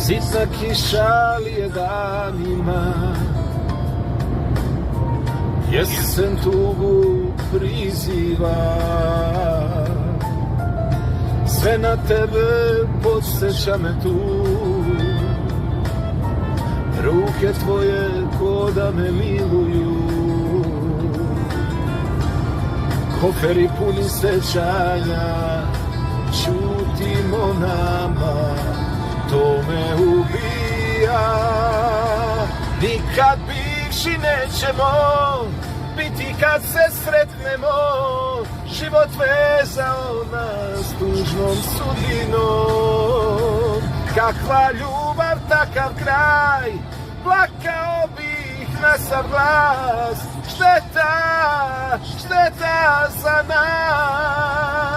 Sitna kiša lije danima, jesen tugu priziva. Sve na tebe podsjeća me tu, ruke tvoje ko da me miluju. Koferi puni sećanja, čutimo nama, to me ubija. Nikad bivši nećemo biti kad se sretnemo, život vezao nas tužnom sudbinom. Kakva ljubav, takav kraj, plakao bih na sav glas. Šteta, šteta za nas.